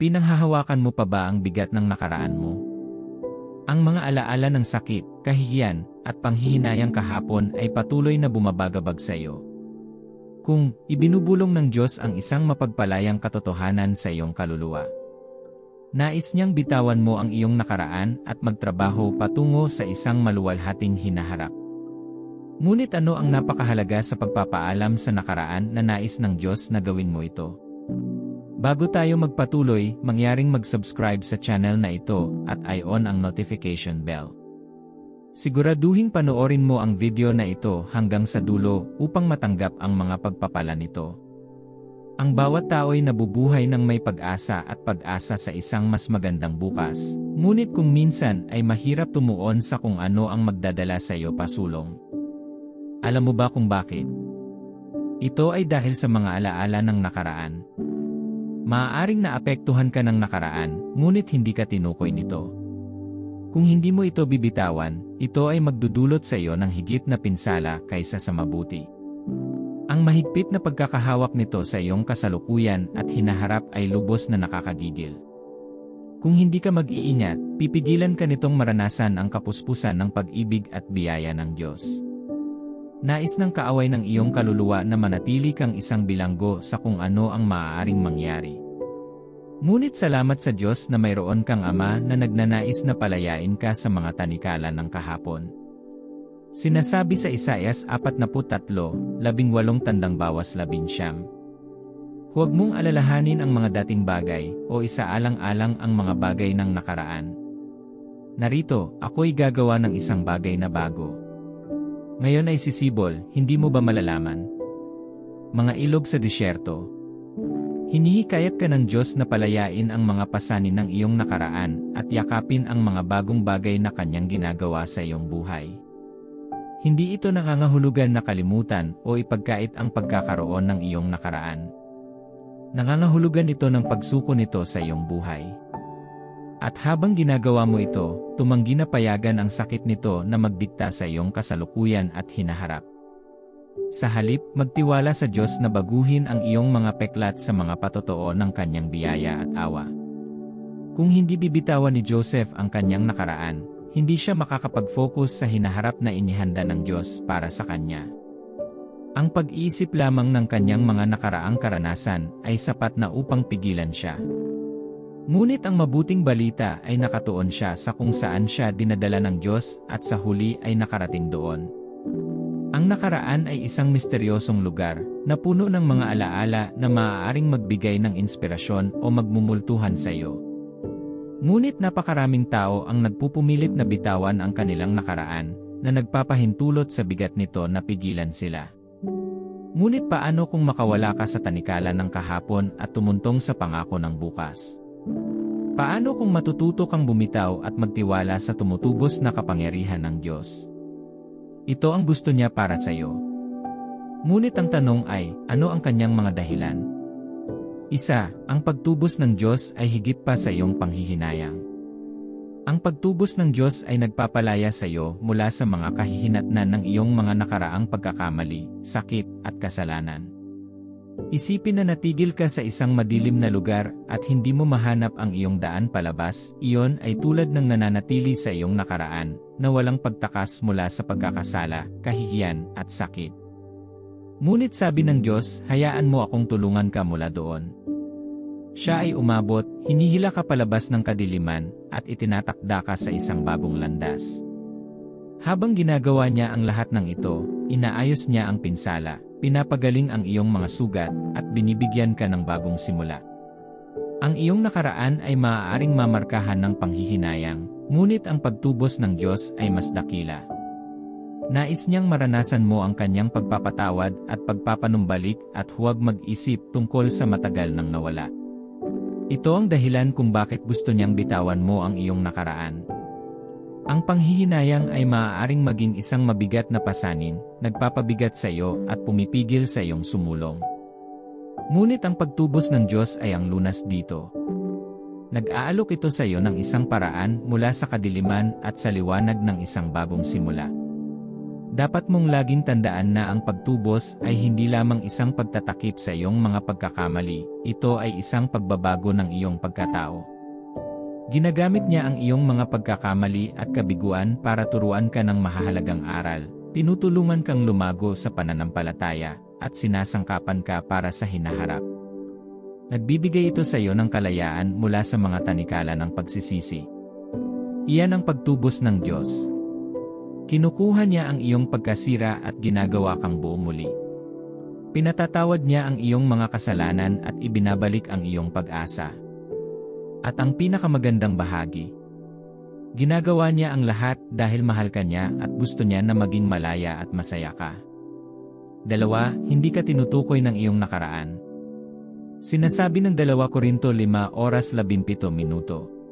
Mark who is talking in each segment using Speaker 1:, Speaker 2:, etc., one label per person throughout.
Speaker 1: Pinanghahawakan mo pa ba ang bigat ng nakaraan mo? Ang mga alaala ng sakit, kahihiyan, at panghihinayang kahapon ay patuloy na bumabagabag sa iyo. Kung ibinubulong ng Diyos ang isang mapagpalayang katotohanan sa iyong kaluluwa, nais niyang bitawan mo ang iyong nakaraan at magtrabaho patungo sa isang maluwalhating hinaharap. Ngunit ano ang napakahalaga sa pagpapaalam sa nakaraan na nais ng Diyos na gawin mo ito? Bago tayo magpatuloy, mangyaring mag-subscribe sa channel na ito at i-on ang notification bell. Siguraduhin panoorin mo ang video na ito hanggang sa dulo upang matanggap ang mga pagpapala nito. Ang bawat tao ay nabubuhay ng may pag-asa at pag-asa sa isang mas magandang bukas. Ngunit kung minsan ay mahirap tumuon sa kung ano ang magdadala sa iyo pasulong. Alam mo ba kung bakit? Ito ay dahil sa mga alaala ng nakaraan. Maaaring naapektuhan ka ng nakaraan, ngunit hindi ka tinukoy nito. Kung hindi mo ito bibitawan, ito ay magdudulot sa iyo ng higit na pinsala kaysa sa mabuti. Ang mahigpit na pagkakahawak nito sa iyong kasalukuyan at hinaharap ay lubos na nakakagigil. Kung hindi ka mag-iingat, pipigilan ka nitong maranasan ang kapuspusan ng pag-ibig at biyaya ng Diyos. Nais ng kaaway ng iyong kaluluwa na manatili kang isang bilanggo sa kung ano ang maaaring mangyari. Ngunit salamat sa Diyos na mayroon kang Ama na nagnanais na palayain ka sa mga tanikala ng kahapon. Sinasabi sa Isaias 43:18 19. Huwag mong alalahanin ang mga dating bagay o isaalang-alang ang mga bagay ng nakaraan. Narito, ako'y gagawa ng isang bagay na bago. Ngayon ay sisibol, hindi mo ba malalaman? Mga ilog sa disyerto. Hinihikayat ka ng Diyos na palayain ang mga pasanin ng iyong nakaraan at yakapin ang mga bagong bagay na Kanyang ginagawa sa iyong buhay. Hindi ito nangangahulugan na kalimutan o ipagkait ang pagkakaroon ng iyong nakaraan. Nangangahulugan ito ng pagsuko nito sa iyong buhay. At habang ginagawa mo ito, tumanggi na payagan ang sakit nito na magdikta sa iyong kasalukuyan at hinaharap. Sa halip, magtiwala sa Diyos na baguhin ang iyong mga peklat sa mga patotoo ng Kanyang biyaya at awa. Kung hindi bibitawan ni Joseph ang kanyang nakaraan, hindi siya makakapag-focus sa hinaharap na inihanda ng Diyos para sa kanya. Ang pag-iisip lamang ng kanyang mga nakaraang karanasan ay sapat na upang pigilan siya. Ngunit ang mabuting balita ay nakatuon siya sa kung saan siya dinadala ng Diyos at sa huli ay nakarating doon. Ang nakaraan ay isang misteryosong lugar na puno ng mga alaala na maaaring magbigay ng inspirasyon o magmumultuhan sa iyo. Ngunit napakaraming tao ang nagpupumilit na bitawan ang kanilang nakaraan, na nagpapahintulot sa bigat nito na pigilan sila. Ngunit paano kung makawala ka sa tanikala ng kahapon at tumuntong sa pangako ng bukas? Paano kung matututo kang bumitaw at magtiwala sa tumutubos na kapangyarihan ng Diyos? Ito ang gusto niya para sa iyo. Ngunit ang tanong ay, ano ang kanyang mga dahilan? Isa, ang pagtubos ng Diyos ay higit pa sa iyong panghihinayang. Ang pagtubos ng Diyos ay nagpapalaya sa iyo mula sa mga kahihinatnan ng iyong mga nakaraang pagkakamali, sakit, at kasalanan. Isipin na natigil ka sa isang madilim na lugar at hindi mo mahanap ang iyong daan palabas, iyon ay tulad ng nananatili sa iyong nakaraan, na walang pagtakas mula sa pagkakasala, kahihiyan, at sakit. Ngunit sabi ng Diyos, hayaan mo akong tulungan ka mula doon. Siya ay umabot, hinihila ka palabas ng kadiliman, at itinatakda ka sa isang bagong landas. Habang ginagawa niya ang lahat ng ito, inaayos niya ang pinsala, pinapagaling ang iyong mga sugat, at binibigyan ka ng bagong simula. Ang iyong nakaraan ay maaaring mamarkahan ng panghihinayang, ngunit ang pagtubos ng Diyos ay mas dakila. Nais niyang maranasan mo ang kanyang pagpapatawad at pagpapanumbalik at huwag mag-isip tungkol sa matagal nang nawala. Ito ang dahilan kung bakit gusto niyang bitawan mo ang iyong nakaraan. Ang panghihinayang ay maaaring maging isang mabigat na pasanin, nagpapabigat sa iyo at pumipigil sa iyong sumulong. Ngunit ang pagtubos ng Diyos ay ang lunas dito. Nag-aalok ito sa iyo ng isang paraan mula sa kadiliman at sa liwanag ng isang bagong simula. Dapat mong laging tandaan na ang pagtubos ay hindi lamang isang pagtatakip sa iyong mga pagkakamali, ito ay isang pagbabago ng iyong pagkatao. Ginagamit niya ang iyong mga pagkakamali at kabiguan para turuan ka ng mahahalagang aral, tinutulungan kang lumago sa pananampalataya, at sinasangkapan ka para sa hinaharap. Nagbibigay ito sa iyo ng kalayaan mula sa mga tanikala ng pagsisisi. Iyan ang pagtubos ng Diyos. Kinukuha niya ang iyong pagkasira at ginagawa kang buo muli. Pinatatawad niya ang iyong mga kasalanan at ibinabalik ang iyong pag-asa. At ang pinakamagandang bahagi, ginagawa niya ang lahat dahil mahal ka niya at gusto niya na maging malaya at masaya ka. 2. Hindi ka tinutukoy ng iyong nakaraan. Sinasabi ng 2 Korinto 5:17.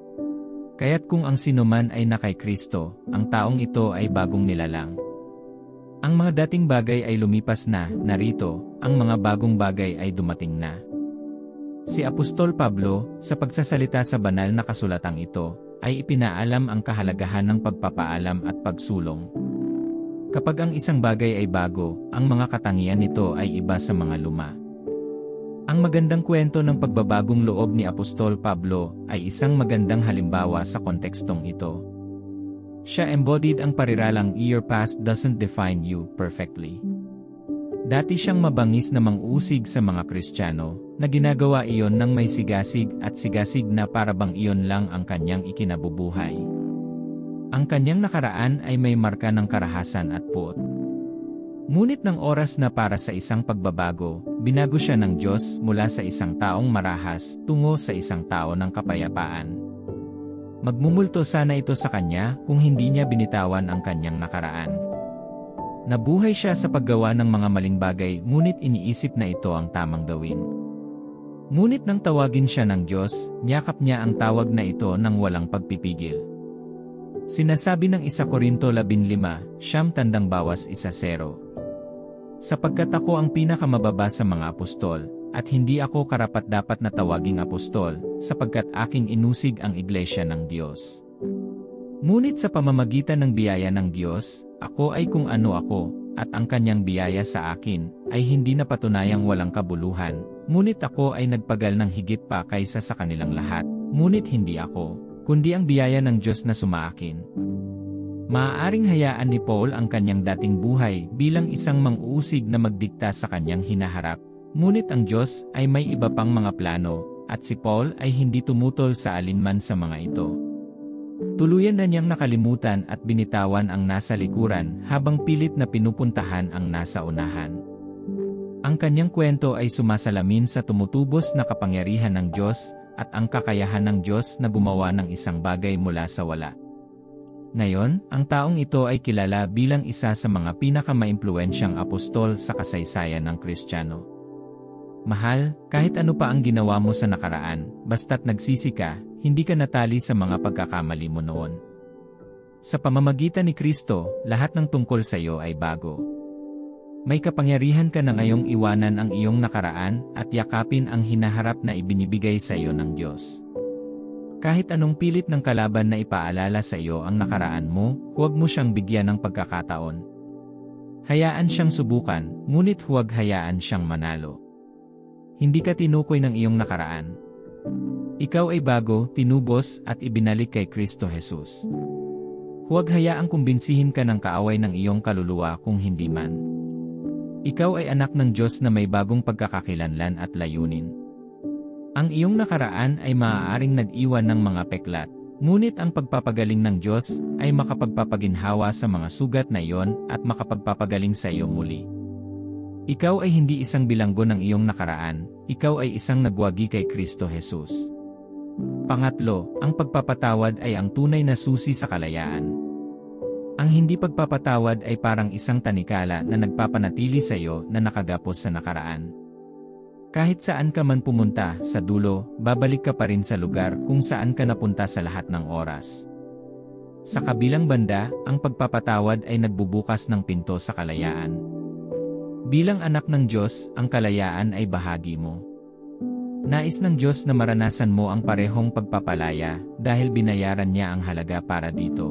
Speaker 1: Kaya't kung ang sinuman ay na kay Kristo, ang taong ito ay bagong nilalang. Ang mga dating bagay ay lumipas na, narito, ang mga bagong bagay ay dumating na. Si Apostol Pablo, sa pagsasalita sa banal na kasulatang ito, ay ipinaalam ang kahalagahan ng pagpapaalam at pagsulong. Kapag ang isang bagay ay bago, ang mga katangian nito ay iba sa mga luma. Ang magandang kwento ng pagbabagong loob ni Apostol Pablo ay isang magandang halimbawa sa kontekstong ito. Siya embodied ang pariralang "Your past doesn't define you" perfectly. Dati siyang mabangis na mang-usig sa mga Kristiyano, na ginagawa iyon ng may sigasig at sigasig na parabang iyon lang ang kanyang ikinabubuhay. Ang kanyang nakaraan ay may marka ng karahasan at puot. Ngunit ng oras na para sa isang pagbabago, binago siya ng Diyos mula sa isang taong marahas tungo sa isang tao ng kapayapaan. Magmumulto sana ito sa kanya kung hindi niya binitawan ang kanyang nakaraan. Nabuhay siya sa paggawa ng mga maling bagay ngunit iniisip na ito ang tamang gawin. Ngunit nang tawagin siya ng Diyos, niyakap niya ang tawag na ito ng walang pagpipigil. Sinasabi ng 1 Korinto 15:1-0. Sapagkat ako ang pinakamababa sa mga apostol, at hindi ako karapat-dapat na tawaging apostol, sapagkat aking inusig ang iglesia ng Diyos. Ngunit sa pamamagitan ng biyaya ng Diyos, ako ay kung ano ako, at ang kanyang biyaya sa akin, ay hindi napatunayang walang kabuluhan, ngunit ako ay nagpagal ng higit pa kaysa sa kanilang lahat, ngunit hindi ako, kundi ang biyaya ng Diyos na sumaakin. Maaaring hayaan ni Paul ang kanyang dating buhay bilang isang mang-uusig na magdikta sa kanyang hinaharap, ngunit ang Diyos ay may iba pang mga plano, at si Paul ay hindi tumutol sa alinman sa mga ito. Tuluyan na niyang nakalimutan at binitawan ang nasa likuran habang pilit na pinupuntahan ang nasa unahan. Ang kanyang kwento ay sumasalamin sa tumutubos na kapangyarihan ng Diyos at ang kakayahan ng Diyos na gumawa ng isang bagay mula sa wala. Ngayon, ang taong ito ay kilala bilang isa sa mga pinakamaimpluwensyang apostol sa kasaysayan ng Kristiyano. Mahal, kahit ano pa ang ginawa mo sa nakaraan, basta't nagsisi ka, hindi ka natali sa mga pagkakamali mo noon. Sa pamamagitan ni Kristo, lahat ng tungkol sa iyo ay bago. May kapangyarihan ka na ngayong iwanan ang iyong nakaraan at yakapin ang hinaharap na ibinibigay sa iyo ng Diyos. Kahit anong pilit ng kalaban na ipaalala sa iyo ang nakaraan mo, huwag mo siyang bigyan ng pagkakataon. Hayaan siyang subukan, ngunit huwag hayaan siyang manalo. Hindi ka tinukoy ng iyong nakaraan. Ikaw ay bago, tinubos, at ibinalik kay Kristo Jesus. Huwag hayaang kumbinsihin ka ng kaaway ng iyong kaluluwa kung hindi man. Ikaw ay anak ng Diyos na may bagong pagkakakilanlan at layunin. Ang iyong nakaraan ay maaaring nag-iwan ng mga peklat, ngunit ang pagpapagaling ng Diyos ay makapagpapaginhawa sa mga sugat na iyon at makapagpapagaling sa iyo muli. Ikaw ay hindi isang bilanggo ng iyong nakaraan, ikaw ay isang nagwagi kay Kristo Jesus. Pangatlo, ang pagpapatawad ay ang tunay na susi sa kalayaan. Ang hindi pagpapatawad ay parang isang tanikala na nagpapanatili sa iyo na nakagapos sa nakaraan. Kahit saan ka man pumunta, sa dulo, babalik ka pa rin sa lugar kung saan ka napunta sa lahat ng oras. Sa kabilang banda, ang pagpapatawad ay nagbubukas ng pinto sa kalayaan. Bilang anak ng Diyos, ang kalayaan ay bahagi mo. Nais ng Diyos na maranasan mo ang parehong pagpapalaya dahil binayaran niya ang halaga para dito.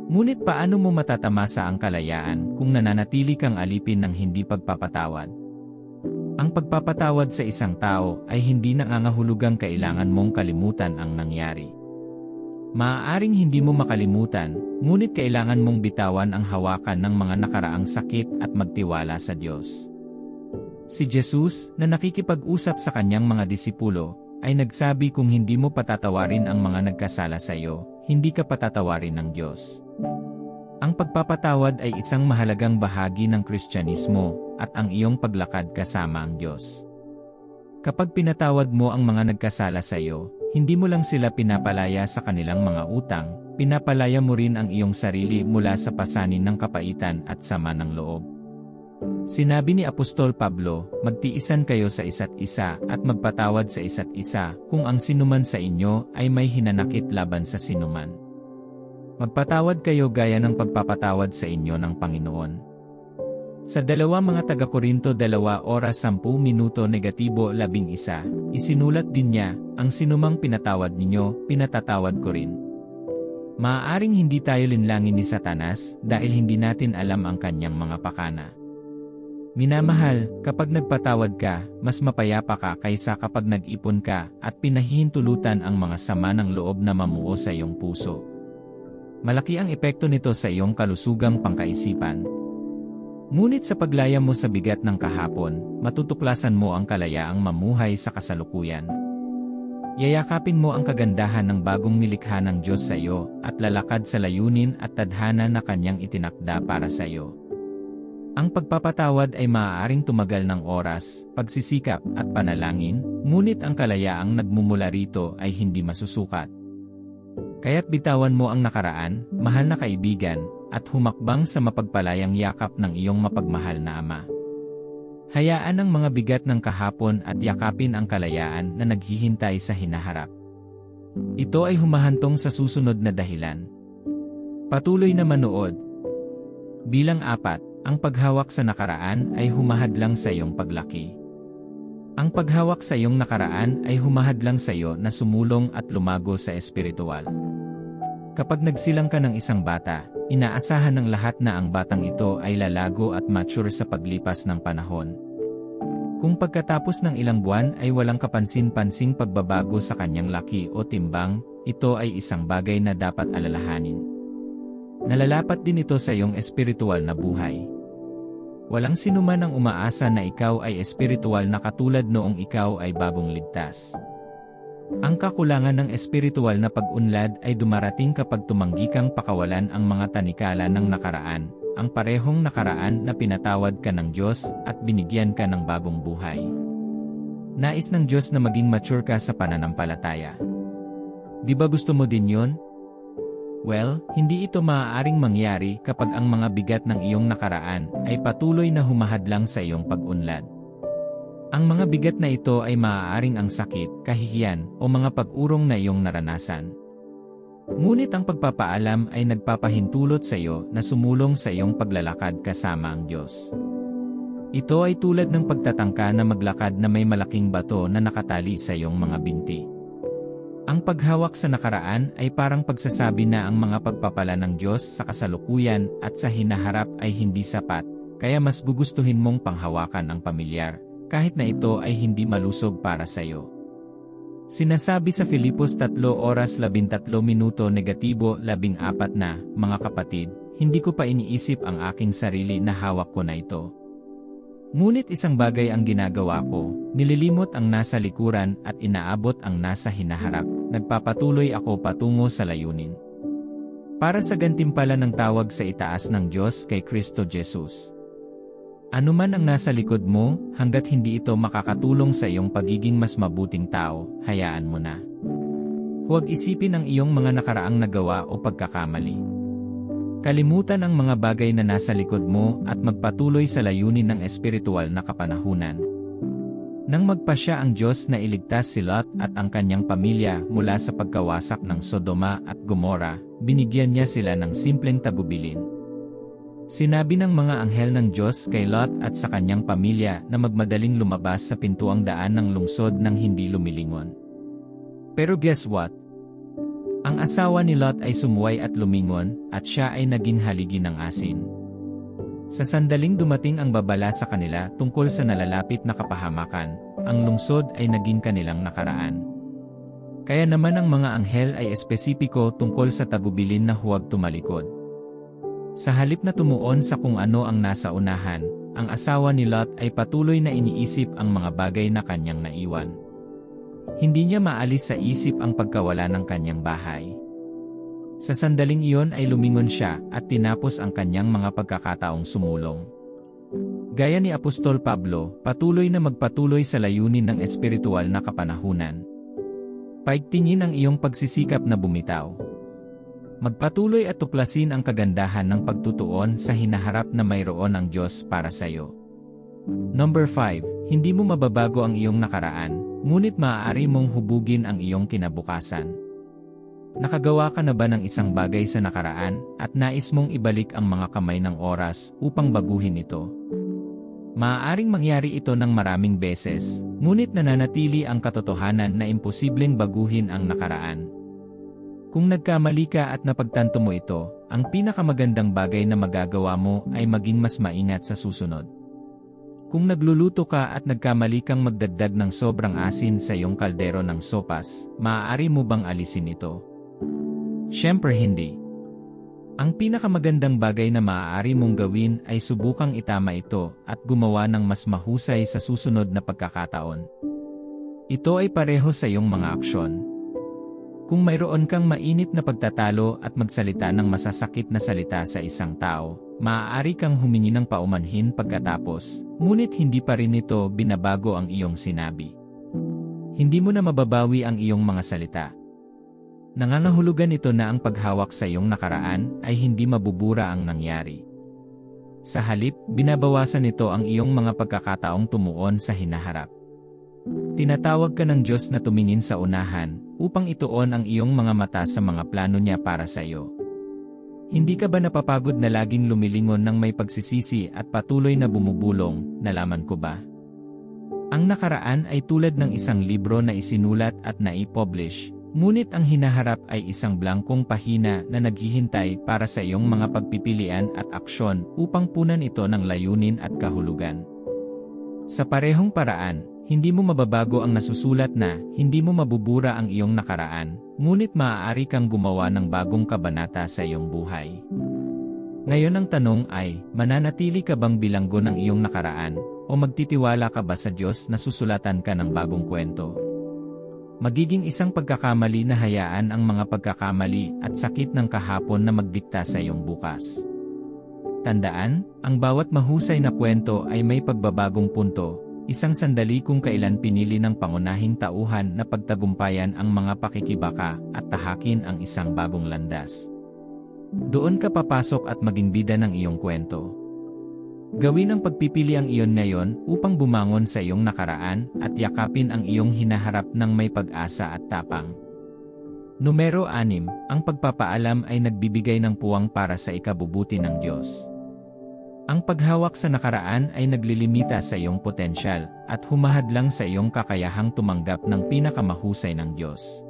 Speaker 1: Ngunit paano mo matatamasa ang kalayaan kung nananatili kang alipin ng hindi pagpapatawad? Ang pagpapatawad sa isang tao ay hindi nangangahulugang kailangan mong kalimutan ang nangyari. Maaaring hindi mo makalimutan, ngunit kailangan mong bitawan ang hawakan ng mga nakaraang sakit at magtiwala sa Diyos. Si Jesus, na nakikipag-usap sa kanyang mga disipulo, ay nagsabi kung hindi mo patatawarin ang mga nagkasala sa iyo, hindi ka patatawarin ng Diyos. Ang pagpapatawad ay isang mahalagang bahagi ng Kristyanismo at ang iyong paglakad kasama ang Diyos. Kapag pinatawad mo ang mga nagkasala sa iyo, hindi mo lang sila pinapalaya sa kanilang mga utang, pinapalaya mo rin ang iyong sarili mula sa pasanin ng kapaitan at sama ng loob. Sinabi ni Apostol Pablo, magtiisan kayo sa isa't isa at magpatawad sa isa't isa kung ang sinuman sa inyo ay may hinanakit laban sa sinuman. Magpatawad kayo gaya ng pagpapatawad sa inyo ng Panginoon. Sa 2 mga taga-Korinto 2:10-11, isinulat din niya, ang sinumang pinatawad ninyo, pinatatawad ko rin. Maaaring hindi tayo linlangin ni Satanas dahil hindi natin alam ang kanyang mga pakana. Minamahal, kapag nagpatawad ka, mas mapayapa ka kaysa kapag nag-ipon ka at pinahihintulutan ang mga sama ng loob na mamuo sa iyong puso. Malaki ang epekto nito sa iyong kalusugang pangkaisipan. Ngunit sa paglaya mo sa bigat ng kahapon, matutuklasan mo ang kalayaang mamuhay sa kasalukuyan. Yayakapin mo ang kagandahan ng bagong nilikha ng Diyos sa iyo at lalakad sa layunin at tadhana na kanyang itinakda para sa iyo. Ang pagpapatawad ay maaaring tumagal ng oras, pagsisikap at panalangin, ngunit ang kalayaang nagmumula rito ay hindi masusukat. Kaya't bitawan mo ang nakaraan, mahal na kaibigan, at humakbang sa mapagpalayang yakap ng iyong mapagmahal na Ama. Hayaan ang mga bigat ng kahapon at yakapin ang kalayaan na naghihintay sa hinaharap. Ito ay humahantong sa susunod na dahilan. Patuloy na manood. Bilang 4, ang paghawak sa nakaraan ay humahadlang sa iyong paglaki. Ang paghawak sa iyong nakaraan ay humahadlang sa iyo na sumulong at lumago sa espiritual. Kapag nagsilang ka ng isang bata, inaasahan ng lahat na ang batang ito ay lalago at mature sa paglipas ng panahon. Kung pagkatapos ng ilang buwan ay walang kapansin-pansing pagbabago sa kanyang laki o timbang, ito ay isang bagay na dapat alalahanin. Nalalapat din ito sa iyong espiritual na buhay. Walang sinuman ang umaasa na ikaw ay espiritual na katulad noong ikaw ay bagong ligtas. Ang kakulangan ng espiritual na pag-unlad ay dumarating kapag tumanggi kang pakawalan ang mga tanikala ng nakaraan, ang parehong nakaraan na pinatawad ka ng Diyos at binigyan ka ng bagong buhay. Nais ng Diyos na maging mature ka sa pananampalataya. Di ba gusto mo din yon? Well, hindi ito maaaring mangyari kapag ang mga bigat ng iyong nakaraan ay patuloy na humahadlang sa iyong pag-unlad. Ang mga bigat na ito ay maaaring ang sakit, kahihiyan, o mga pag-urong na iyong naranasan. Ngunit ang pagpapaalam ay nagpapahintulot sa iyo na sumulong sa iyong paglalakad kasama ang Diyos. Ito ay tulad ng pagtatangka na maglakad na may malaking bato na nakatali sa iyong mga binti. Ang paghawak sa nakaraan ay parang pagsasabi na ang mga pagpapala ng Diyos sa kasalukuyan at sa hinaharap ay hindi sapat, kaya mas gugustuhin mong panghawakan ang pamilyar, kahit na ito ay hindi malusog para sa iyo. Sinasabi sa Filipos 3:13 -14 na, mga kapatid, hindi ko pa iniisip ang aking sarili na hawak ko na ito. Ngunit isang bagay ang ginagawa ko, nililimot ang nasa likuran at inaabot ang nasa hinaharap, nagpapatuloy ako patungo sa layunin. Para sa gantimpala ng tawag sa itaas ng Diyos kay Kristo Jesus. Ano man ang nasa likod mo, hanggat hindi ito makakatulong sa iyong pagiging mas mabuting tao, hayaan mo na. Huwag isipin ang iyong mga nakaraang nagawa o pagkakamali. Kalimutan ang mga bagay na nasa likod mo at magpatuloy sa layunin ng espiritual na kapanahunan. Nang magpasya ang Diyos na iligtas si Lot at ang kanyang pamilya mula sa pagkawasak ng Sodoma at Gomora, binigyan niya sila ng simpleng tagubilin. Sinabi ng mga anghel ng Diyos kay Lot at sa kanyang pamilya na magmadaling lumabas sa pintuang daan ng lungsod nang hindi lumilingon. Pero guess what? Ang asawa ni Lot ay sumuway at lumingon, at siya ay naging haligi ng asin. Sa sandaling dumating ang babala sa kanila tungkol sa nalalapit na kapahamakan, ang lungsod ay naging kanilang nakaraan. Kaya naman ang mga anghel ay espesipiko tungkol sa tagubilin na huwag tumalikod. Sa halip na tumuon sa kung ano ang nasa unahan, ang asawa ni Lot ay patuloy na iniisip ang mga bagay na kanyang naiwan. Hindi niya maalis sa isip ang pagkawala ng kanyang bahay. Sa sandaling iyon ay lumingon siya at tinapos ang kanyang mga pagkakataong sumulong. Gaya ni Apostol Pablo, patuloy na magpatuloy sa layunin ng espiritual na kapanahunan. Paigtingin ang iyong pagsisikap na bumitaw. Magpatuloy at tuklasin ang kagandahan ng pagtutuon sa hinaharap na mayroon ang Diyos para sa iyo. Number 5, hindi mo mababago ang iyong nakaraan, ngunit maaari mong hubugin ang iyong kinabukasan. Nakagawa ka na ba ng isang bagay sa nakaraan at nais mong ibalik ang mga kamay ng oras upang baguhin ito? Maaaring mangyari ito ng maraming beses, ngunit nananatili ang katotohanan na imposibleng baguhin ang nakaraan. Kung nagkamali ka at napagtanto mo ito, ang pinakamagandang bagay na magagawa mo ay maging mas maingat sa susunod. Kung nagluluto ka at nagkamali kang magdagdag ng sobrang asin sa iyong kaldero ng sopas, maaari mo bang alisin ito? Siyempre hindi. Ang pinakamagandang bagay na maaari mong gawin ay subukang itama ito at gumawa ng mas mahusay sa susunod na pagkakataon. Ito ay pareho sa iyong mga aksyon. Kung mayroon kang mainit na pagtatalo at magsalita ng masasakit na salita sa isang tao, maaari kang humingi ng paumanhin pagkatapos, ngunit hindi pa rin ito binabago ang iyong sinabi. Hindi mo na mababawi ang iyong mga salita. Nangangahulugan ito na ang paghawak sa iyong nakaraan ay hindi mabubura ang nangyari. Sa halip, binabawasan nito ang iyong mga pagkakataong tumuon sa hinaharap. Tinatawag ka ng Diyos na tumingin sa unahan, upang ituon ang iyong mga mata sa mga plano niya para sa iyo. Hindi ka ba napapagod na laging lumilingon ng may pagsisisi at patuloy na bumubulong, nalaman ko ba? Ang nakaraan ay tulad ng isang libro na isinulat at naipublish, ngunit ang hinaharap ay isang blangkong pahina na naghihintay para sa iyong mga pagpipilian at aksyon upang punan ito ng layunin at kahulugan. Sa parehong paraan, hindi mo mababago ang nasusulat na, hindi mo mabubura ang iyong nakaraan, ngunit maaari kang gumawa ng bagong kabanata sa iyong buhay. Ngayon ang tanong ay, mananatili ka bang bilanggo ng iyong nakaraan, o magtitiwala ka ba sa Diyos na susulatan ka ng bagong kwento? Magiging isang pagkakamali na hayaan ang mga pagkakamali at sakit ng kahapon na magdikta sa iyong bukas. Tandaan, ang bawat mahusay na kwento ay may pagbabagong punto, isang sandali kung kailan pinili ng pangunahing tauhan na pagtagumpayan ang mga pakikibaka at tahakin ang isang bagong landas. Doon ka papasok at maging bida ng iyong kwento. Gawin ang pagpipili ang iyon ngayon upang bumangon sa iyong nakaraan at yakapin ang iyong hinaharap ng may pag-asa at tapang. Numero 6, ang pagpapaalam ay nagbibigay ng puwang para sa ikabubuti ng Diyos. Ang paghawak sa nakaraan ay naglilimita sa iyong potensyal at humahadlang sa iyong kakayahang tumanggap ng pinakamahusay ng Diyos.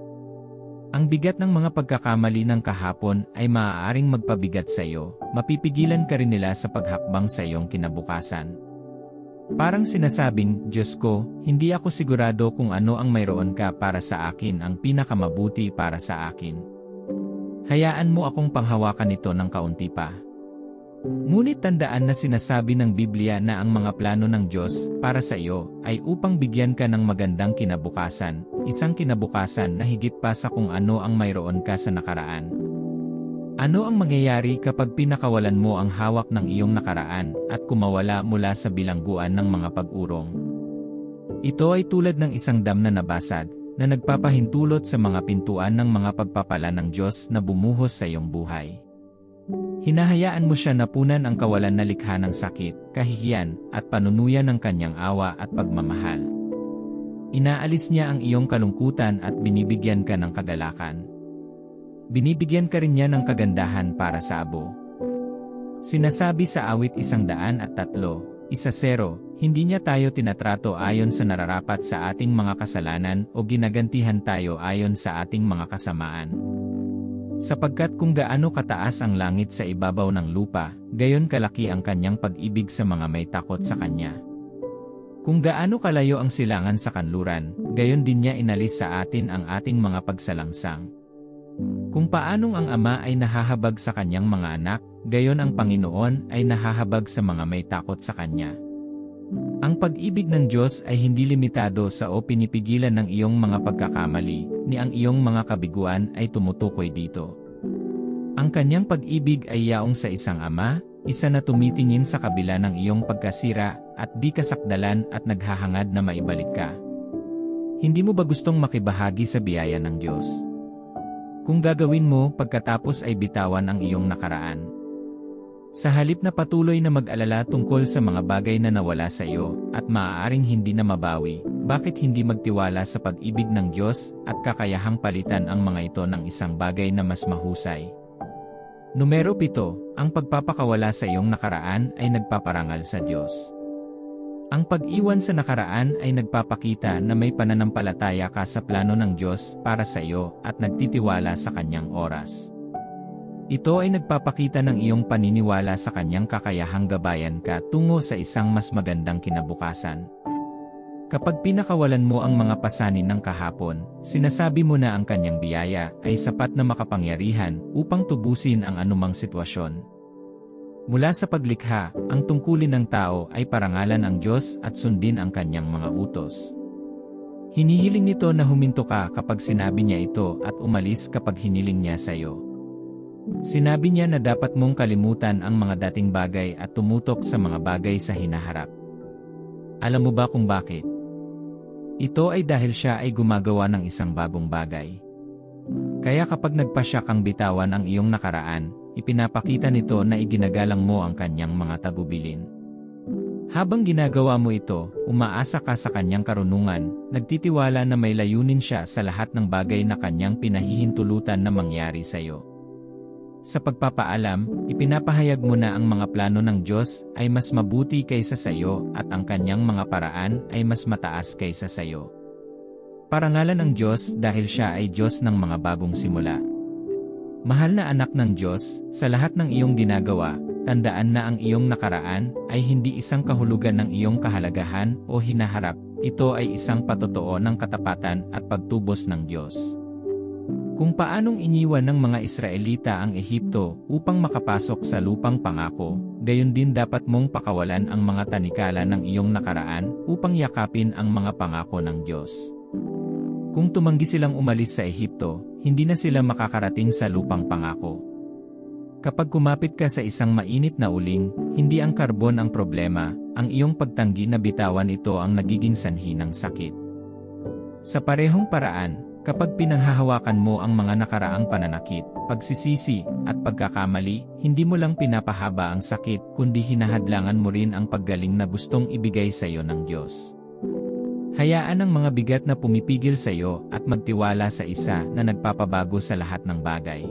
Speaker 1: Ang bigat ng mga pagkakamali ng kahapon ay maaaring magpabigat sa iyo, mapipigilan ka rin nila sa paghakbang sa iyong kinabukasan. Parang sinasabing, Diyos ko, hindi ako sigurado kung ano ang mayroon ka para sa akin ang pinakamabuti para sa akin. Hayaan mo akong panghawakan ito ng kaunti pa. Ngunit tandaan na sinasabi ng Biblia na ang mga plano ng Diyos para sa iyo ay upang bigyan ka ng magandang kinabukasan, isang kinabukasan na higit pa sa kung ano ang mayroon ka sa nakaraan. Ano ang mangyayari kapag pinakawalan mo ang hawak ng iyong nakaraan at kumawala mula sa bilangguan ng mga pag-urong? Ito ay tulad ng isang dam na nabasag, na nagpapahintulot sa mga pintuan ng mga pagpapala ng Diyos na bumuhos sa iyong buhay. Hinahayaan mo siya napunan ang kawalan na likha ng sakit, kahihiyan, at panunuyan ng kanyang awa at pagmamahal. Inaalis niya ang iyong kalungkutan at binibigyan ka ng kagalakan. Binibigyan ka rin niya ng kagandahan para sa abo. Sinasabi sa awit 103, 1-0, hindi niya tayo tinatrato ayon sa nararapat sa ating mga kasalanan o ginagantihan tayo ayon sa ating mga kasamaan. Sapagkat kung gaano kataas ang langit sa ibabaw ng lupa, gayon kalaki ang kanyang pag-ibig sa mga may takot sa kanya. Kung gaano kalayo ang silangan sa kanluran, gayon din niya inalis sa atin ang ating mga pagsalangsang. Kung paanong ang Ama ay nahahabag sa kanyang mga anak, gayon ang Panginoon ay nahahabag sa mga may takot sa kanya. Ang pag-ibig ng Diyos ay hindi limitado sa o pinipigilan ng iyong mga pagkakamali, ni ang iyong mga kabiguan ay tumutukoy dito. Ang kanyang pag-ibig ay yaong sa isang ama, isa na tumitingin sa kabila ng iyong pagkasira, at di kasakdalan at naghahangad na maibalik ka. Hindi mo ba gustong makibahagi sa biyaya ng Diyos? Kung gagawin mo, pagkatapos ay bitawan ang iyong nakaraan. Sa halip na patuloy na mag-alala tungkol sa mga bagay na nawala sa iyo, at maaaring hindi na mabawi, bakit hindi magtiwala sa pag-ibig ng Diyos, at kakayahang palitan ang mga ito ng isang bagay na mas mahusay? Numero 7, ang pagpapakawala sa iyong nakaraan ay nagpaparangal sa Diyos. Ang pag-iwan sa nakaraan ay nagpapakita na may pananampalataya ka sa plano ng Diyos para sa iyo at nagtitiwala sa Kanyang oras. Ito ay nagpapakita ng iyong paniniwala sa Kanyang kakayahang gabayan ka tungo sa isang mas magandang kinabukasan. Kapag pinakawalan mo ang mga pasanin ng kahapon, sinasabi mo na ang Kanyang biyaya ay sapat na makapangyarihan upang tubusin ang anumang sitwasyon. Mula sa paglikha, ang tungkulin ng tao ay parangalan ang Diyos at sundin ang Kanyang mga utos. Hinihiling nito na huminto ka kapag sinabi niya ito at umalis kapag hiniling niya sa iyo. Sinabi niya na dapat mong kalimutan ang mga dating bagay at tumutok sa mga bagay sa hinaharap. Alam mo ba kung bakit? Ito ay dahil siya ay gumagawa ng isang bagong bagay. Kaya kapag nagpasya kang bitawan ang iyong nakaraan, ipinapakita nito na iginagalang mo ang kanyang mga tagubilin. Habang ginagawa mo ito, umaasa ka sa kanyang karunungan, nagtitiwala na may layunin siya sa lahat ng bagay na kanyang pinahihintulutan na mangyari sa iyo. Sa pagpapaalam, ipinapahayag mo na ang mga plano ng Diyos ay mas mabuti kaysa sa iyo at ang kanyang mga paraan ay mas mataas kaysa sa iyo. Parangalan ng Diyos dahil siya ay Diyos ng mga bagong simula. Mahal na anak ng Diyos, sa lahat ng iyong ginagawa, tandaan na ang iyong nakaraan ay hindi isang kahulugan ng iyong kahalagahan o hinaharap, ito ay isang patotoo ng katapatan at pagtubos ng Diyos. Kung paanong iniwan ng mga Israelita ang Ehipto upang makapasok sa lupang pangako, gayon din dapat mong pakawalan ang mga tanikala ng iyong nakaraan upang yakapin ang mga pangako ng Diyos. Kung tumanggi silang umalis sa Ehipto, hindi na sila makakarating sa lupang pangako. Kapag kumapit ka sa isang mainit na uling, hindi ang karbon ang problema, ang iyong pagtanggi na bitawan ito ang nagiging sanhi ng sakit. Sa parehong paraan, kapag pinanghahawakan mo ang mga nakaraang pananakit, pagsisisi, at pagkakamali, hindi mo lang pinapahaba ang sakit kundi hinahadlangan mo rin ang paggaling na gustong ibigay sa iyo ng Diyos. Hayaan ang mga bigat na pumipigil sa iyo at magtiwala sa isa na nagpapabago sa lahat ng bagay.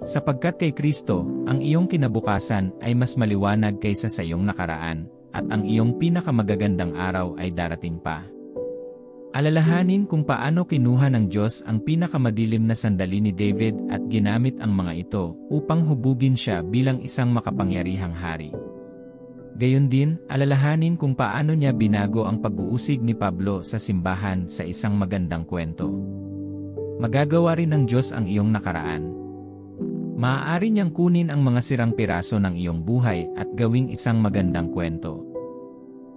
Speaker 1: Sapagkat kay Kristo, ang iyong kinabukasan ay mas maliwanag kaysa sa iyong nakaraan, at ang iyong pinakamagagandang araw ay darating pa. Alalahanin kung paano kinuha ng Diyos ang pinakamadilim na sandali ni David at ginamit ang mga ito upang hubugin siya bilang isang makapangyarihang hari. Gayon din, alalahanin kung paano niya binago ang pag-uusig ni Pablo sa simbahan sa isang magandang kwento. Magagawa rin ng Diyos ang iyong nakaraan. Maaari niyang kunin ang mga sirang piraso ng iyong buhay at gawing isang magandang kwento.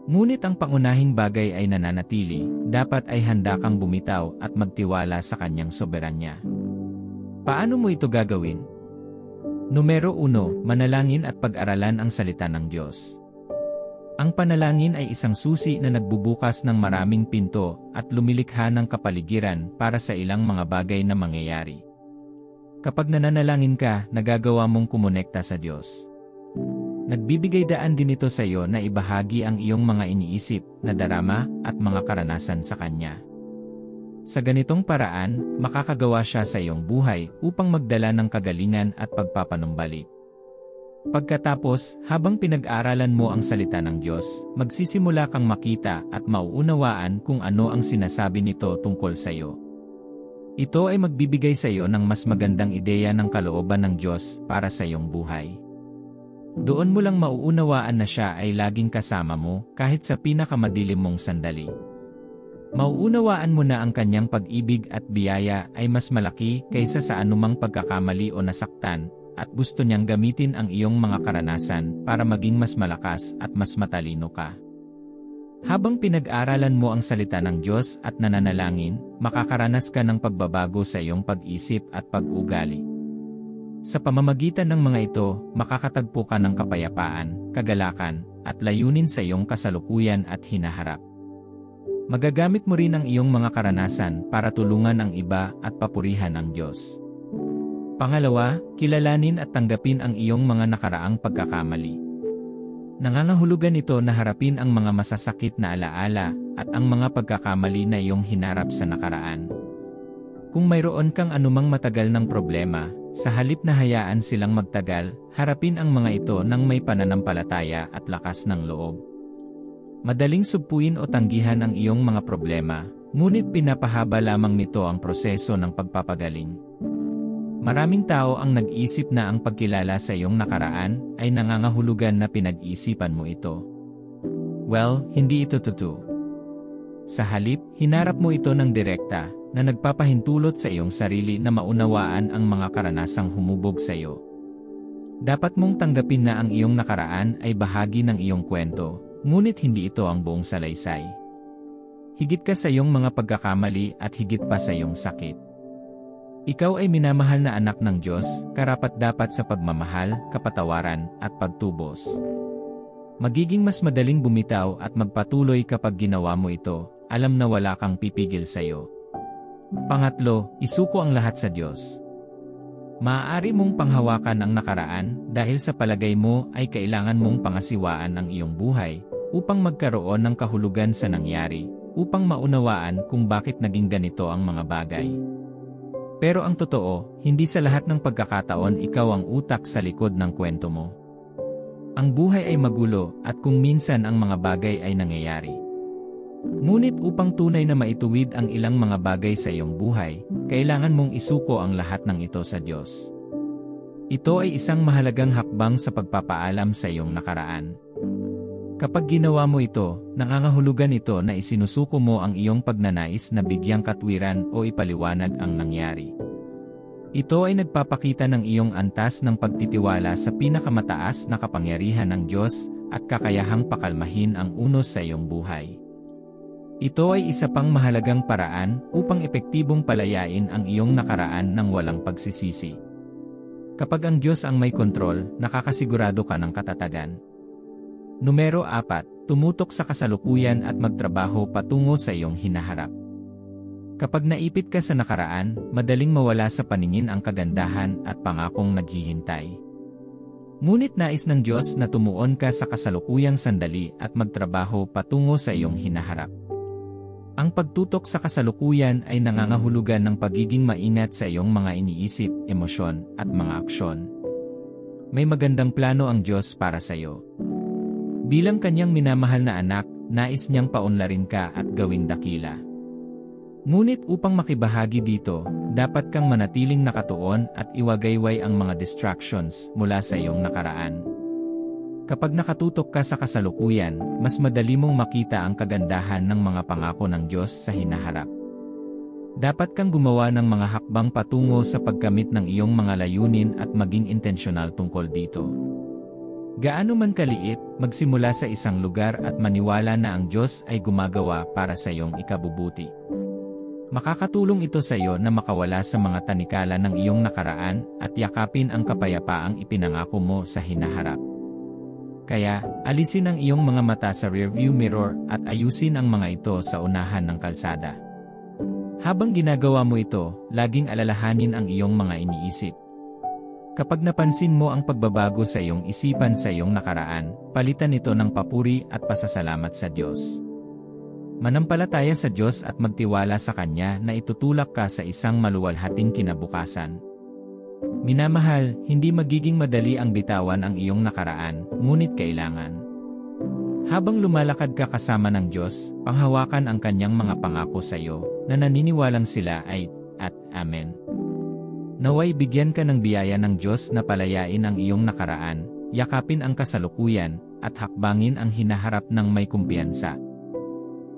Speaker 1: Ngunit ang pangunahing bagay ay nananatili, dapat ay handa kang bumitaw at magtiwala sa kanyang soberanya. Paano mo ito gagawin? Numero 1, manalangin at pag-aralan ang salita ng Diyos. Ang panalangin ay isang susi na nagbubukas ng maraming pinto at lumilikha ng kapaligiran para sa ilang mga bagay na mangyayari. Kapag nananalangin ka, nagagawa mong kumonekta sa Diyos. Nagbibigay daan din ito sa iyo na ibahagi ang iyong mga iniisip, na darama, at mga karanasan sa Kanya. Sa ganitong paraan, makakagawa siya sa iyong buhay upang magdala ng kagalingan at pagpapanumbalik. Pagkatapos, habang pinag-aralan mo ang salita ng Diyos, magsisimula kang makita at mauunawaan kung ano ang sinasabi nito tungkol sa iyo. Ito ay magbibigay sa iyo ng mas magandang ideya ng kalooban ng Diyos para sa iyong buhay. Doon mo lang mauunawaan na siya ay laging kasama mo kahit sa pinakamadilim mong sandali. Mauunawaan mo na ang kanyang pag-ibig at biyaya ay mas malaki kaysa sa anumang pagkakamali o nasaktan, at gusto niyang gamitin ang iyong mga karanasan para maging mas malakas at mas matalino ka. Habang pinag-aralan mo ang salita ng Diyos at nananalangin, makakaranas ka ng pagbabago sa iyong pag-isip at pag-ugali. Sa pamamagitan ng mga ito, makakatagpo ka ng kapayapaan, kagalakan, at layunin sa iyong kasalukuyan at hinaharap. Magagamit mo rin ang iyong mga karanasan para tulungan ang iba at papurihan ang Diyos. Pangalawa, kilalanin at tanggapin ang iyong mga nakaraang pagkakamali. Nangangahulugan ito na harapin ang mga masasakit na alaala at ang mga pagkakamali na iyong hinarap sa nakaraan. Kung mayroon kang anumang matagal ng problema, sa halip na hayaan silang magtagal, harapin ang mga ito ng may pananampalataya at lakas ng loob. Madaling sugpuin o tanggihan ang iyong mga problema, ngunit pinapahaba lamang nito ang proseso ng pagpapagaling. Maraming tao ang nag-isip na ang pagkilala sa iyong nakaraan ay nangangahulugan na pinag-isipan mo ito. Well, hindi ito totoo. Sa halip, hinarap mo ito ng direkta na nagpapahintulot sa iyong sarili na maunawaan ang mga karanasang humubog sa iyo. Dapat mong tanggapin na ang iyong nakaraan ay bahagi ng iyong kwento, ngunit hindi ito ang buong salaysay. Higit ka sa iyong mga pagkakamali at higit pa sa iyong sakit. Ikaw ay minamahal na anak ng Diyos, karapat-dapat sa pagmamahal, kapatawaran, at pagtubos. Magiging mas madaling bumitaw at magpatuloy kapag ginawa mo ito, alam na wala kang pipigil sa iyo. Pangatlo, isuko ang lahat sa Diyos. Maaari mong panghawakan ang nakaraan dahil sa palagay mo ay kailangan mong pangasiwaan ang iyong buhay upang magkaroon ng kahulugan sa nangyari, upang maunawaan kung bakit naging ganito ang mga bagay. Pero ang totoo, hindi sa lahat ng pagkakataon ikaw ang utak sa likod ng kwento mo. Ang buhay ay magulo at kung minsan ang mga bagay ay nangyayari. Ngunit upang tunay na maituwid ang ilang mga bagay sa iyong buhay, kailangan mong isuko ang lahat ng ito sa Diyos. Ito ay isang mahalagang hakbang sa pagpapaalam sa iyong nakaraan. Kapag ginawa mo ito, nangangahulugan ito na isinusuko mo ang iyong pagnanais na bigyang katwiran o ipaliwanag ang nangyari. Ito ay nagpapakita ng iyong antas ng pagtitiwala sa pinakamataas na kapangyarihan ng Diyos at kakayahang pakalmahin ang unos sa iyong buhay. Ito ay isa pang mahalagang paraan upang epektibong palayain ang iyong nakaraan ng walang pagsisisi. Kapag ang Diyos ang may kontrol, nakakasigurado ka ng katatagan. Numero 4, tumutok sa kasalukuyan at magtrabaho patungo sa iyong hinaharap. Kapag naipit ka sa nakaraan, madaling mawala sa paningin ang kagandahan at pangakong naghihintay. Ngunit nais ng Diyos na tumuon ka sa kasalukuyang sandali at magtrabaho patungo sa iyong hinaharap. Ang pagtutok sa kasalukuyan ay nangangahulugan ng pagiging maingat sa iyong mga iniisip, emosyon, at mga aksyon. May magandang plano ang Diyos para sa iyo. Bilang kanyang minamahal na anak, nais niyang paunlarin ka at gawing dakila. Ngunit upang makibahagi dito, dapat kang manatiling nakatuon at iwagayway ang mga distractions mula sa iyong nakaraan. Kapag nakatutok ka sa kasalukuyan, mas madali mong makita ang kagandahan ng mga pangako ng Diyos sa hinaharap. Dapat kang gumawa ng mga hakbang patungo sa pagkamit ng iyong mga layunin at maging intensyonal tungkol dito. Gaano man kaliit, magsimula sa isang lugar at maniwala na ang Diyos ay gumagawa para sa iyong ikabubuti. Makakatulong ito sa iyo na makawala sa mga tanikala ng iyong nakaraan at yakapin ang kapayapaang ipinangako mo sa hinaharap. Kaya, alisin ang iyong mga mata sa rearview mirror at ayusin ang mga ito sa unahan ng kalsada. Habang ginagawa mo ito, laging alalahanin ang iyong mga iniisip. Kapag napansin mo ang pagbabago sa iyong isipan sa iyong nakaraan, palitan ito ng papuri at pasasalamat sa Diyos. Manampalataya sa Diyos at magtiwala sa Kanya na itutulak ka sa isang maluwalhating kinabukasan. Minamahal, hindi magiging madali ang bitawan ang iyong nakaraan, ngunit kailangan. Habang lumalakad ka kasama ng Diyos, panghawakan ang Kanyang mga pangako sa iyo, na naniniwalang sila ay at Amen. Naway bigyan ka ng biyaya ng Diyos na palayain ang iyong nakaraan, yakapin ang kasalukuyan, at hakbangin ang hinaharap ng may kumpiyansa.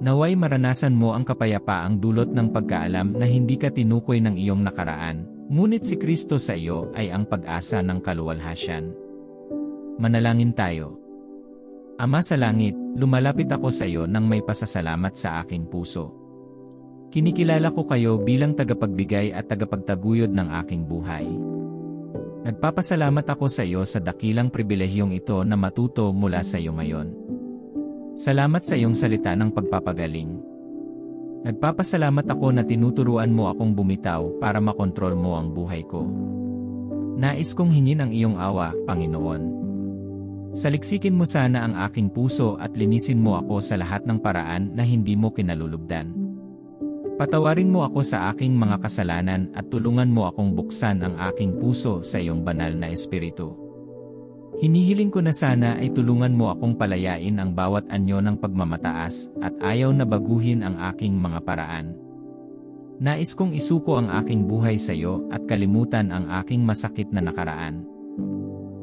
Speaker 1: Naway maranasan mo ang kapayapaang dulot ng pagkaalam na hindi ka tinukoy ng iyong nakaraan, ngunit si Kristo sa iyo ay ang pag-asa ng kaluwalhatian. Manalangin tayo. Ama sa langit, lumalapit ako sa iyo nang may pasasalamat sa aking puso. Kinikilala ko kayo bilang tagapagbigay at tagapagtaguyod ng aking buhay. Nagpapasalamat ako sa iyo sa dakilang pribilehiyong ito na matuto mula sa iyo ngayon. Salamat sa iyong salita ng pagpapagaling. Nagpapasalamat ako na tinuturuan mo akong bumitaw para makontrol mo ang buhay ko. Nais kong hingin ang iyong awa, Panginoon. Saliksikin mo sana ang aking puso at linisin mo ako sa lahat ng paraan na hindi mo kinalulugdan. Patawarin mo ako sa aking mga kasalanan at tulungan mo akong buksan ang aking puso sa iyong banal na espiritu. Hinihiling ko na sana ay tulungan mo akong palayain ang bawat anyo ng pagmamataas at ayaw na baguhin ang aking mga paraan. Nais kong isuko ang aking buhay sa iyo at kalimutan ang aking masakit na nakaraan.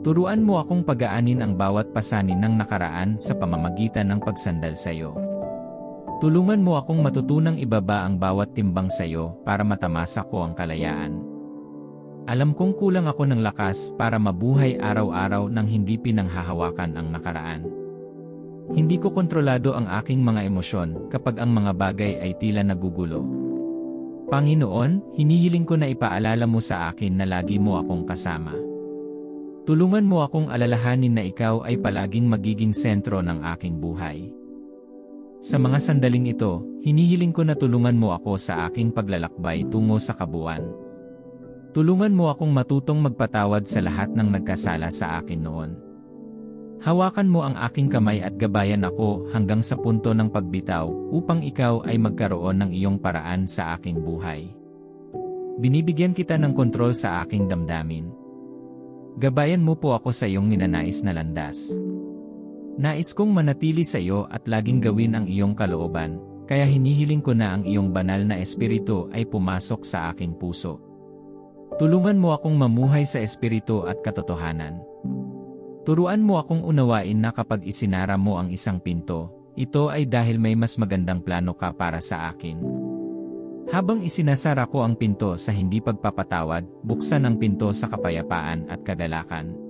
Speaker 1: Turuan mo akong pagaanin ang bawat pasanin ng nakaraan sa pamamagitan ng pagsandal sa iyo. Tulungan mo akong matutunang ibaba ang bawat timbang sa iyo para matamasa ko ang kalayaan. Alam kong kulang ako ng lakas para mabuhay araw-araw nang hindi pinanghahawakan ang nakaraan. Hindi ko kontrolado ang aking mga emosyon kapag ang mga bagay ay tila nagugulo. Panginoon, hinihiling ko na ipaalala mo sa akin na lagi mo akong kasama. Tulungan mo akong alalahanin na ikaw ay palaging magiging sentro ng aking buhay. Sa mga sandaling ito, hinihiling ko na tulungan mo ako sa aking paglalakbay tungo sa kabuuan. Tulungan mo akong matutong magpatawad sa lahat ng nagkasala sa akin noon. Hawakan mo ang aking kamay at gabayan ako hanggang sa punto ng pagbitaw upang ikaw ay magkaroon ng iyong paraan sa aking buhay. Binibigyan kita ng kontrol sa aking damdamin. Gabayan mo po ako sa iyong ninanais na landas. Nais kong manatili sa iyo at laging gawin ang iyong kalooban, kaya hinihiling ko na ang iyong banal na espiritu ay pumasok sa aking puso. Tulungan mo akong mamuhay sa espiritu at katotohanan. Turuan mo akong unawain na kapag isinara mo ang isang pinto, ito ay dahil may mas magandang plano ka para sa akin. Habang isinasara ko ang pinto sa hindi pagpapatawad, buksan ang pinto sa kapayapaan at kagalakan.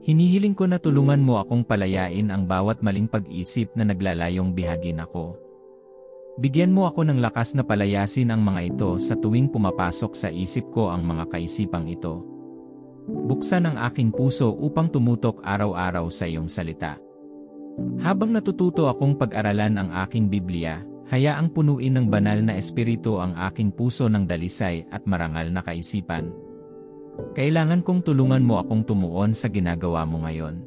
Speaker 1: Hinihiling ko na tulungan mo akong palayain ang bawat maling pag-isip na naglalayong bihagin ako. Bigyan mo ako ng lakas na palayasin ang mga ito sa tuwing pumapasok sa isip ko ang mga kaisipang ito. Buksan ang aking puso upang tumutok araw-araw sa iyong salita. Habang natututo akong pag-aralan ang aking Biblia, hayaang punuin ng banal na espiritu ang aking puso ng dalisay at marangal na kaisipan. Kailangan kong tulungan mo akong tumuon sa ginagawa mo ngayon.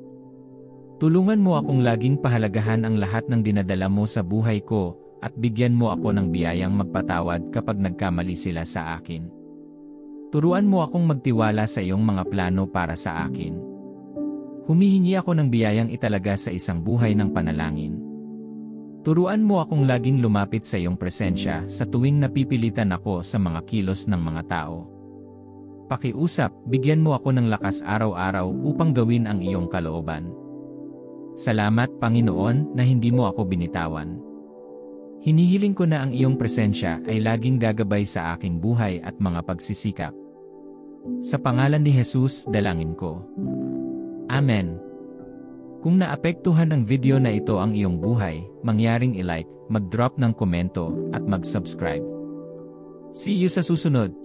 Speaker 1: Tulungan mo akong laging pahalagahan ang lahat ng dinadala mo sa buhay ko at bigyan mo ako ng biyayang magpatawad kapag nagkamali sila sa akin. Turuan mo akong magtiwala sa iyong mga plano para sa akin. Humihingi ako ng biyayang italaga sa isang buhay ng panalangin. Turuan mo akong laging lumapit sa iyong presensya sa tuwing napipilitan ako sa mga kilos ng mga tao. Pakiusap, bigyan mo ako ng lakas araw-araw upang gawin ang iyong kalooban. Salamat, Panginoon, na hindi mo ako binitawan. Hinihiling ko na ang iyong presensya ay laging gagabay sa aking buhay at mga pagsisikap. Sa pangalan ni Jesus, dalangin ko. Amen. Kung naapektuhan ng video na ito ang iyong buhay, mangyaring i-like, mag-drop ng komento, at mag-subscribe. See you sa susunod.